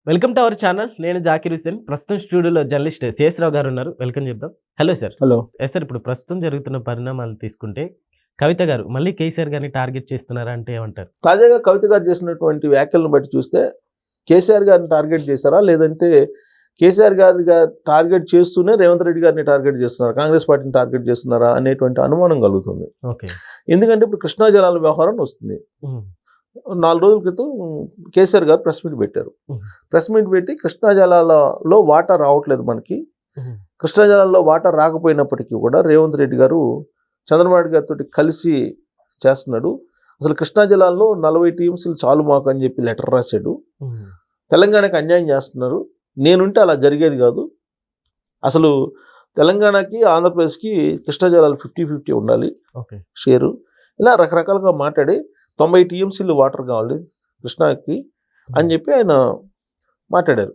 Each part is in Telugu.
Welcome to our channel. నేను జాకిర్ హుసేన్. ప్రస్తుతం స్టూడియోలో జర్నలిస్ట్ శేషరావు గారు ఉన్నారు. వెల్కమ్ చెప్దాం. Hello sir. హలో. సార్, ఇప్పుడు ప్రస్తుతం జరుగుతున్న పరిణామాలు తీసుకుంటే కవిత గారు మళ్ళీ కేసీఆర్ గారిని టార్గెట్ చేస్తున్నారా అంటే ఏమంటారు? తాజాగా కవిత గారు చేసినటువంటి వ్యాఖ్యలను బట్టి చూస్తే కేసీఆర్ గారిని టార్గెట్ చేశారా, లేదంటే కేసీఆర్ గారి టార్గెట్ చేస్తూనే రేవంత్ రెడ్డి గారిని టార్గెట్ చేస్తున్నారా, కాంగ్రెస్ పార్టీని టార్గెట్ చేస్తున్నారా అనేటువంటి అనుమానం కలుగుతుంది. ఓకే. ఎందుకంటే ఇప్పుడు కృష్ణా జలాల వ్యవహారం వస్తుంది. 4 రోజుల క్రితం కేసీఆర్ గారు ప్రెస్ మీట్ పెట్టారు. ప్రెస్ మీట్ పెట్టి కృష్ణా జలాలలో వాటర్ రావట్లేదు, మనకి కృష్ణా జలాల్లో వాటర్ రాకపోయినప్పటికీ కూడా రేవంత్ రెడ్డి గారు చంద్రబాబు గారితో కలిసి చేస్తున్నాడు. అసలు కృష్ణా జలాల్లో 40 టీఎంసీలు చాలు మాకు అని చెప్పి లెటర్ రాశాడు. తెలంగాణకి అన్యాయం చేస్తున్నారు, నేనుంటే అలా జరిగేది కాదు, అసలు తెలంగాణకి ఆంధ్రప్రదేశ్కి కృష్ణా జలాలు 50-50 ఉండాలి షేరు, ఇలా రకరకాలుగా మాట్లాడి 90 టీఎంసీలు వాటర్ కావాలి కృష్ణాకి అని చెప్పి ఆయన మాట్లాడేది.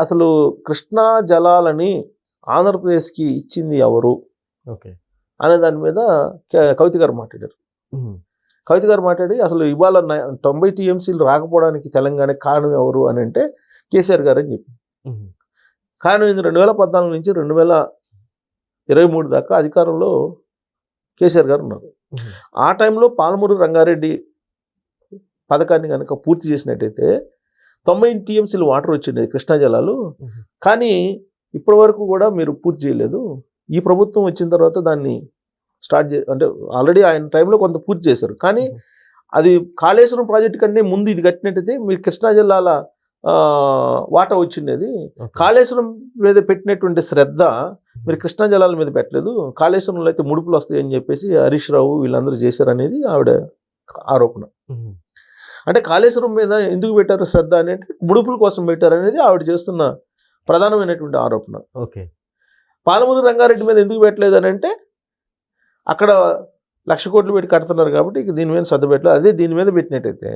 అసలు కృష్ణా జలాలని ఆంధ్రప్రదేశ్కి ఇచ్చింది ఎవరు అనే దాని మీద కవిత గారు మాట్లాడారు. కవిత గారు మాట్లాడి అసలు ఇవాళ 90 టీఎంసీలు రాకపోవడానికి తెలంగాణకి కారణం ఎవరు అని అంటే కేసీఆర్ గారు అని చెప్పి. కారణం ఇది 2014 నుంచి 2023 దాకా అధికారంలో కేసీఆర్ గారు ఉన్నారు. ఆ టైంలో పాలమూరు రంగారెడ్డి పథకాన్ని కనుక పూర్తి చేసినట్టయితే 90 టీఎంసీలు వాటర్ వచ్చింది కృష్ణా జలాలు. కానీ ఇప్పటి వరకు కూడా మీరు పూర్తి చేయలేదు. ఈ ప్రభుత్వం వచ్చిన తర్వాత దాన్ని అంటే ఆల్రెడీ ఆయన టైంలో కొంత పూర్తి చేశారు, కానీ అది కాళేశ్వరం ప్రాజెక్టు కంటే ముందు ఇది కట్టినట్టయితే మీరు కృష్ణా జిల్లాల వాటా వచ్చిండేది. కాళేశ్వరం మీద పెట్టినటువంటి శ్రద్ధ మీరు కృష్ణా జలాల మీద పెట్టలేదు. కాళేశ్వరంలో అయితే ముడుపులు వస్తాయని చెప్పేసి హరీష్ రావు వీళ్ళందరూ చేశారనేది ఆవిడ ఆరోపణ. అంటే కాళేశ్వరం మీద ఎందుకు పెట్టారు శ్రద్ధ అనేది, ముడుపుల కోసం పెట్టారు అనేది ఆవిడ చేస్తున్న ప్రధానమైనటువంటి ఆరోపణ. ఓకే. పాలమూరు రంగారెడ్డి మీద ఎందుకు పెట్టలేదు అని అంటే అక్కడ 1,00,000 కోట్లు పెట్టి కడుతున్నారు కాబట్టి దీని మీద శ్రద్ధ పెట్టలేదు. అదే దీని మీద పెట్టినట్టయితే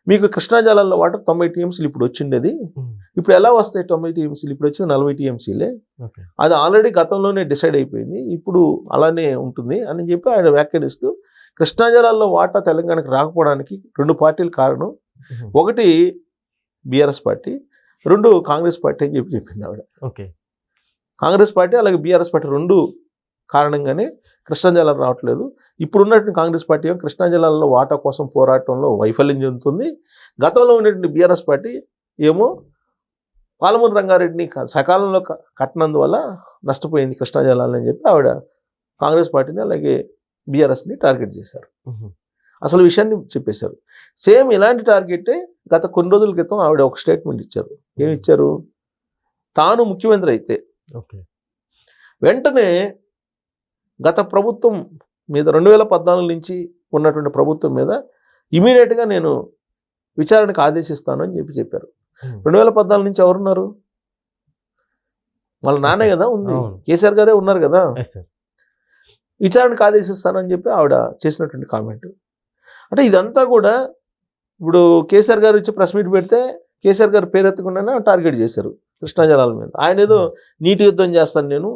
మీకు కృష్ణా జలాల్లో వాటర్ 90 టీఎంసీలు ఇప్పుడు వచ్చిండేది. ఇప్పుడు ఎలా వస్తాయి 90 టీఎంసీలు? ఇప్పుడు వచ్చింది 40 టీఎంసీలే. అది ఆల్రెడీ గతంలోనే డిసైడ్ అయిపోయింది, ఇప్పుడు అలానే ఉంటుంది అని చెప్పి ఆయన వ్యాఖ్యానిస్తూ కృష్ణా జలాల్లో వాటా తెలంగాణకి రాకపోవడానికి 2 పార్టీలు కారణం. ఒకటి బీఆర్ఎస్ పార్టీ, 2 కాంగ్రెస్ పార్టీ అని చెప్పి చెప్పింది ఆవిడ. ఓకే. కాంగ్రెస్ పార్టీ అలాగే బీఆర్ఎస్ పార్టీ 2 కారణంగానే కృష్ణా జలాలు రావట్లేదు. ఇప్పుడున్నటువంటి కాంగ్రెస్ పార్టీ కృష్ణా జలాల్లో వాటా కోసం పోరాటంలో వైఫల్యం చెందుతుంది. గతంలో ఉన్నటువంటి బీఆర్ఎస్ పార్టీ ఏమో పాలమూరు రంగారెడ్డిని సకాలంలో కట్టినందువల్ల నష్టపోయింది కృష్ణా జలాలని చెప్పి ఆవిడ కాంగ్రెస్ పార్టీని అలాగే బీఆర్ఎస్ని టార్గెట్ చేశారు. అసలు విషయాన్ని చెప్పేశారు. సేమ్ ఇలాంటి టార్గెటే గత కొన్ని రోజుల క్రితం ఆవిడ ఒక స్టేట్మెంట్ ఇచ్చారు. ఏమి ఇచ్చారు? తాను ముఖ్యమంత్రి అయితే వెంటనే గత ప్రభుత్వం మీద 2014 నుంచి ఉన్నటువంటి ప్రభుత్వం మీద ఇమీడియట్గా నేను విచారణకు ఆదేశిస్తాను అని చెప్పారు. 2014 నుంచి ఎవరున్నారు? వాళ్ళ నాన్నే కదా ఉంది, కేసీఆర్ గారే ఉన్నారు కదా. విచారణకు ఆదేశిస్తానని చెప్పి ఆవిడ చేసినటువంటి కామెంట్. అంటే ఇదంతా కూడా ఇప్పుడు కేసీఆర్ గారు ఇచ్చి ప్రెస్ మీట్ పెడితే కేసీఆర్ గారు పేరెత్తకుండానే టార్గెట్ చేశారు కృష్ణా జలాల మీద. ఆయన ఏదో నీటి యుద్ధం చేస్తాను, నేను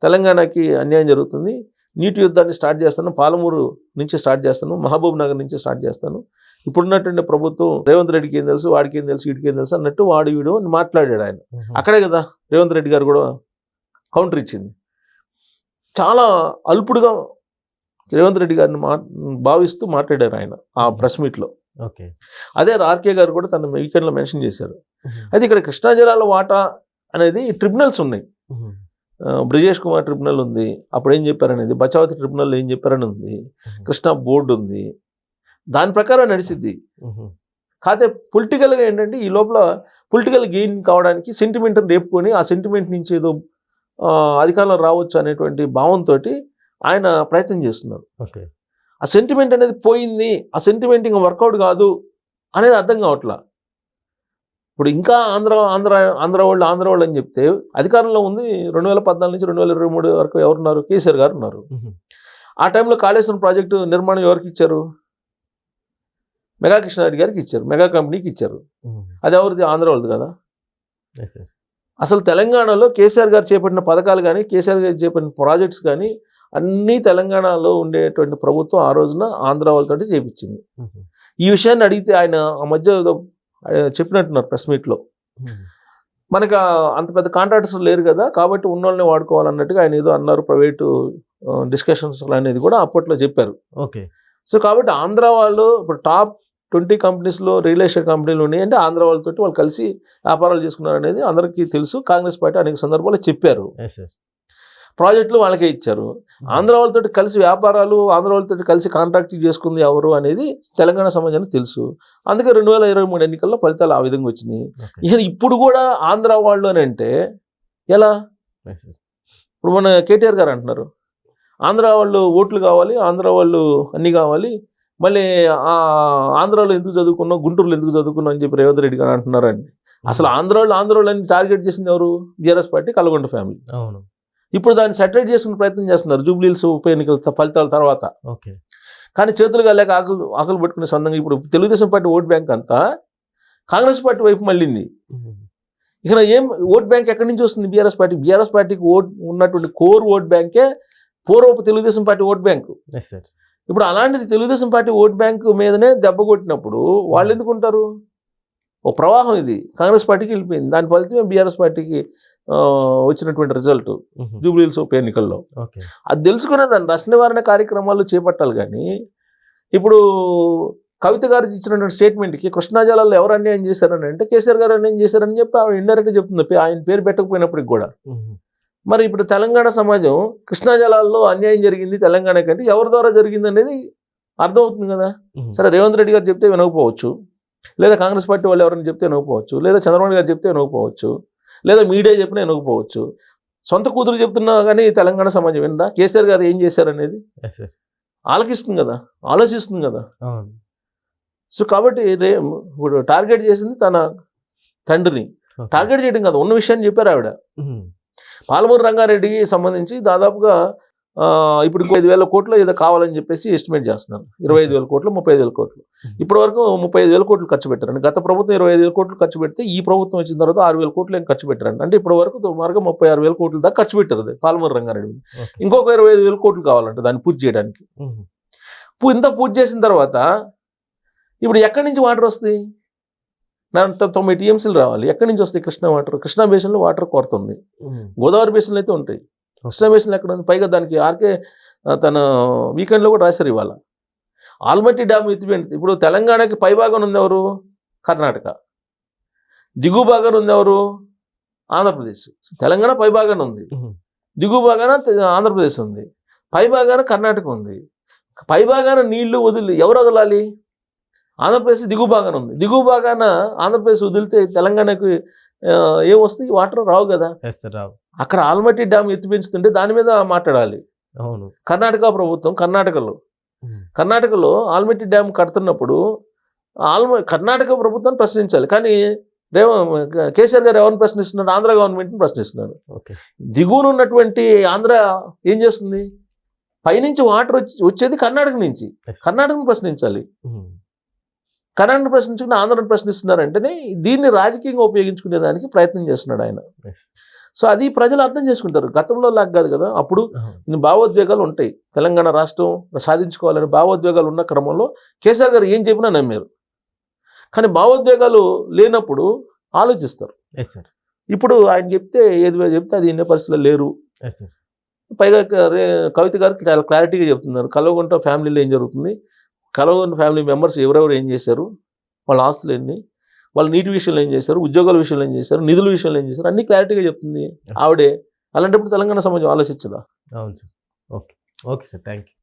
తెలంగాణకి అన్యాయం జరుగుతుంది, నీటి యుద్ధాన్ని స్టార్ట్ చేస్తాను, పాలమూరు నుంచి స్టార్ట్ చేస్తాను, మహబూబ్ నగర్ నుంచి స్టార్ట్ చేస్తాను, ఇప్పుడున్నటువంటి ప్రభుత్వం రేవంత్ రెడ్డికి ఏం తెలుసు, వాడికి ఏం తెలుసు, వీడికి ఏం తెలుసు అన్నట్టు వాడు వీడు మాట్లాడాడు ఆయన. అక్కడే కదా రేవంత్ రెడ్డి గారు కూడా కౌంటర్ ఇచ్చింది. చాలా అల్పుడుగా రేవంత్ రెడ్డి గారిని భావిస్తూ మాట్లాడారు ఆయన ఆ ప్రెస్ మీట్లో. అదే ఆర్కే గారు కూడా తన వీకెండ్లో మెన్షన్ చేశారు. అయితే ఇక్కడ కృష్ణా జలాల వాటా అనేది ట్రిబ్యునల్స్ ఉన్నాయి. బ్రిజేష్ కుమార్ ట్రిబ్యునల్ ఉంది, అప్పుడు ఏం చెప్పారనేది, బచావతి ట్రిబ్యునల్ ఏం చెప్పారని ఉంది, కృష్ణా బోర్డు ఉంది, దాని ప్రకారం నడిచిద్ది. కాకపోతే పొలిటికల్గా ఏంటంటే ఈ లోపల పొలిటికల్ గెయిన్ కావడానికి సెంటిమెంట్ని రేపుకొని ఆ సెంటిమెంట్ నుంచి ఏదో అధికారంలో రావచ్చు అనేటువంటి భావంతో ఆయన ప్రయత్నం చేస్తున్నారు. ఆ సెంటిమెంట్ అనేది పోయింది, ఆ సెంటిమెంట్ ఇంకా వర్కౌట్ కాదు అనేది అర్థం కావట్లా. ఇప్పుడు ఇంకా ఆంధ్ర వాళ్ళు అని చెప్తే అధికారంలో ఉంది 2014 నుంచి 2023 వరకు ఎవరున్నారు? కేసీఆర్ గారు ఉన్నారు. ఆ టైంలో కాళేశ్వరం ప్రాజెక్టు నిర్మాణం ఎవరికి ఇచ్చారు? మెగా కృష్ణారెడ్డి గారికి ఇచ్చారు, మెగా కంపెనీకి ఇచ్చారు. అది ఎవరిది? ఆంధ్ర వాళ్ళది కదా. అసలు తెలంగాణలో కేసీఆర్ గారు చేపట్టిన పథకాలు కానీ, కేసీఆర్ గారు చేపట్టిన ప్రాజెక్ట్స్ కానీ అన్నీ తెలంగాణలో ఉండేటువంటి ప్రభుత్వం ఆ రోజున ఆంధ్ర వాళ్ళతో చేపించింది. ఈ విషయాన్ని అడిగితే ఆయన ఆ మధ్య చెప్పినట్టున్నారు ప్రెస్ మీట్లో. మనకి అంత పెద్ద కాంట్రాక్టర్స్ లేరు కదా, కాబట్టి ఉన్నోళ్ళని వాడుకోవాలన్నట్టుగా ఆయన ఏదో అన్నారు. ప్రైవేటు డిస్కషన్స్ అనేది కూడా అప్పట్లో చెప్పారు. ఓకే. సో కాబట్టి ఆంధ్ర వాళ్ళు ఇప్పుడు టాప్ 20 కంపెనీస్లో రియల్ ఎస్టేట్ కంపెనీలు ఉన్నాయి అంటే ఆంధ్ర వాళ్ళతో వాళ్ళు కలిసి వ్యాపారాలు చేసుకున్నారు అనేది అందరికీ తెలుసు. కాంగ్రెస్ పార్టీ అనేక సందర్భాల్లో చెప్పారు. ప్రాజెక్టులు వాళ్ళకే ఇచ్చారు. ఆంధ్ర వాళ్ళతో కలిసి వ్యాపారాలు, ఆంధ్ర వాళ్ళతో కలిసి కాంట్రాక్ట్ చేసుకుంది ఎవరు అనేది తెలంగాణ సమాజానికి తెలుసు. అందుకే 2023 ఎన్నికల్లో ఫలితాలు ఆ విధంగా వచ్చినాయి. ఇప్పుడు కూడా ఆంధ్ర వాళ్ళు అని అంటే ఎలా? ఇప్పుడు మన కేటీఆర్ గారు అంటున్నారు ఆంధ్ర వాళ్ళు ఓట్లు కావాలి, ఆంధ్ర వాళ్ళు అన్నీ కావాలి, మళ్ళీ ఆంధ్రాలో ఎందుకు చదువుకున్నావు, గుంటూరులో ఎందుకు చదువుకున్నావు అని చెప్పి రేవంత్ రెడ్డి గారు అంటున్నారండి. అసలు ఆంధ్ర వాళ్ళు అని టార్గెట్ చేసింది ఎవరు? BRS party, Kalvakuntla family. అవును. ఇప్పుడు దాన్ని సెటరేట్ చేసుకునే ప్రయత్నం చేస్తున్నారు జూబ్లీహిల్స్ ఉప ఎన్నికల ఫలితాల తర్వాత. ఓకే. కానీ చేతులు కాలేక ఆకులు పట్టుకునే సొంతంగా ఇప్పుడు తెలుగుదేశం పార్టీ ఓట్ బ్యాంక్ అంతా కాంగ్రెస్ పార్టీ వైపు మళ్ళింది. ఇక్కడ ఏం ఓట్ బ్యాంక్ ఎక్కడి నుంచి వస్తుంది? బీఆర్ఎస్ పార్టీకి ఉన్నటువంటి కోర్ ఓట్ బ్యాంకే పూర్వపు తెలుగుదేశం పార్టీ ఓట్ బ్యాంకు. ఇప్పుడు అలాంటిది తెలుగుదేశం పార్టీ ఓట్ బ్యాంకు మీదనే దెబ్బ కొట్టినప్పుడు వాళ్ళు ఎందుకు ఉంటారు? ఓ ప్రవాహం ఇది కాంగ్రెస్ పార్టీకి వెళ్ళిపోయింది. దాని ఫలితమే బీఆర్ఎస్ పార్టీకి వచ్చినటువంటి రిజల్ట్ జూబ్లీహిల్స్ ఉప ఎన్నికల్లో. అది తెలుసుకునే దాన్ని రక్షణ నివారణ కార్యక్రమాలు చేపట్టాలి. కానీ ఇప్పుడు కవిత గారు ఇచ్చినటువంటి స్టేట్మెంట్కి కృష్ణా జలాల్లో ఎవరు అన్యాయం చేశారని అంటే కేసీఆర్ గారు అన్యాయం చేశారని చెప్పి ఆవిడ ఇండైరెక్ట్గా చెప్తుంది, ఆయన పేరు పెట్టకపోయినప్పటికి కూడా. మరి ఇప్పుడు తెలంగాణ సమాజం కృష్ణా జలాల్లో అన్యాయం జరిగింది తెలంగాణ కంటే ఎవరి ద్వారా జరిగింది అనేది అర్థమవుతుంది కదా. సరే రేవంత్ రెడ్డి గారు చెప్తే వినకపోవచ్చు, లేదా కాంగ్రెస్ పార్టీ వాళ్ళు ఎవరైనా చెప్తే వినకపోవచ్చు, లేదా చంద్రబాబు గారు చెప్తే వినకపోవచ్చు, లేదా మీడియా చెప్పినా వినకపోవచ్చు. సొంత కూతురు చెప్తున్నా కానీ తెలంగాణ సమాజం విందా కేసీఆర్ గారు ఏం చేశారనేది? ఆలకిస్తుంది కదా, ఆలోచిస్తుంది కదా. సో కాబట్టి ఇప్పుడు టార్గెట్ చేసింది తన తండ్రిని. టార్గెట్ చేయడం కాదు, ఉన్న విషయాన్ని చెప్పారు ఆవిడ. పాలమూరు రంగారెడ్డికి సంబంధించి దాదాపుగా ఇప్పుడు 5,000 కోట్లు ఏదో కావాలని చెప్పేసి ఎస్టిమేట్ చేస్తున్నారు. 25,000 కోట్లు, 35,000 కోట్లు. ఇప్పటి వరకు 35,000 కోట్లు ఖర్చు పెట్టారండి. గత ప్రభుత్వం 25,000 కోట్లు ఖర్చు పెడితే ఈ ప్రభుత్వం వచ్చిన తర్వాత 6,000 కోట్లు ఏం ఖర్చు పెట్టారండి. అంటే ఇప్పటి వరకు సుమారుగా 36,000 కోట్ల దాకా ఖర్చు పెట్టారు పాలమూరు రంగారెడ్డి. ఇంకొక 25,000 కోట్లు కావాలంటే దాన్ని పూర్తి చేయడానికి. ఇంత పూర్తి చేసిన తర్వాత ఇప్పుడు ఎక్కడి నుంచి వాటర్ వస్తాయి? 90 టీఎంసీలు రావాలి. ఎక్కడి నుంచి వస్తాయి? కృష్ణా బేసిన్లో వాటర్ కొరత ఉంది. గోదావరి బేసిన్లు అయితే ఉంటాయి. కృష్ణా బేసిన్లు ఎక్కడ ఉంది? పైగా దానికి ఆర్కే తన వీకెండ్లో కూడా రాశారు ఇవాళ. ఆల్మట్టి డ్యామ్ ఎత్తిపోయింది. ఇప్పుడు తెలంగాణకి పై భాగం ఉంది ఎవరు? కర్ణాటక. దిగువ భాగం ఉంది ఎవరు? ఆంధ్రప్రదేశ్. తెలంగాణ పై భాగాన ఉంది, దిగువ భాగాన ఆంధ్రప్రదేశ్ ఉంది, పై భాగాన కర్ణాటక ఉంది. పై భాగాన నీళ్లు ఎవరు వదలాలి? ఆంధ్రప్రదేశ్ దిగువ భాగాన ఉంది. దిగువ భాగాన ఆంధ్రప్రదేశ్ వదిలితే తెలంగాణకు ఏమొస్తాయి? వాటర్ రావు కదా. అక్కడ ఆల్మట్టి డ్యామ్ ఎత్తి పెంచుతుంటే దాని మీద మాట్లాడాలి. అవును. కర్ణాటక ప్రభుత్వం కర్ణాటకలో ఆల్మట్టి డ్యామ్ కడుతున్నప్పుడు కర్ణాటక ప్రభుత్వాన్ని ప్రశ్నించాలి. కానీ కేసీఆర్ గారు ఎవరిని ప్రశ్నిస్తున్నారు? ఆంధ్ర గవర్నమెంట్ని ప్రశ్నిస్తున్నారు. దిగువన ఉన్నటువంటి ఆంధ్ర ఏం చేస్తుంది? పైనుంచి వాటర్ వచ్చేది కర్ణాటక నుంచి. కర్ణాటకను ప్రశ్నించాలి. కర్ణాటకను ప్రశ్నించుకుని ఆంధ్రను ప్రశ్నిస్తున్నారంటేనే దీన్ని రాజకీయంగా ఉపయోగించుకునేదానికి ప్రయత్నం చేస్తున్నాడు ఆయన. సో అది ప్రజలు అర్థం చేసుకుంటారు. గతంలో లాగా కాదు కదా. అప్పుడు భావోద్వేగాలు ఉంటాయి. తెలంగాణ రాష్ట్రం సాధించుకోవాలని భావోద్వేగాలు ఉన్న క్రమంలో కేసీఆర్ గారు ఏం చెప్పినా నమ్మారు. కానీ భావోద్వేగాలు లేనప్పుడు ఆలోచిస్తారు. ఇప్పుడు ఆయన చెప్తే ఏది చెప్తే అది ఇన్నే పరిస్థితుల్లో లేరు. పైగా కవిత గారికి చాలా క్లారిటీగా చెప్తున్నారు కల్వకుంట్ల ఫ్యామిలీలో ఏం జరుగుతుంది, కల్వకుంట్ల ఫ్యామిలీ మెంబర్స్ ఎవరెవరు ఏం చేశారు, వాళ్ళ ఆస్తులు ఎన్ని, వాళ్ళు నీటి విషయంలో ఏం చేశారు, ఉద్యోగాల విషయంలో ఏం చేశారు, నిధుల విషయంలో ఏం చేశారు, అన్ని క్లారిటీగా చెప్తుంది ఆవిడే. అలాంటప్పుడు తెలంగాణ సమాజం ఆలోచించదా? అవును sir. Okay sir, thank you.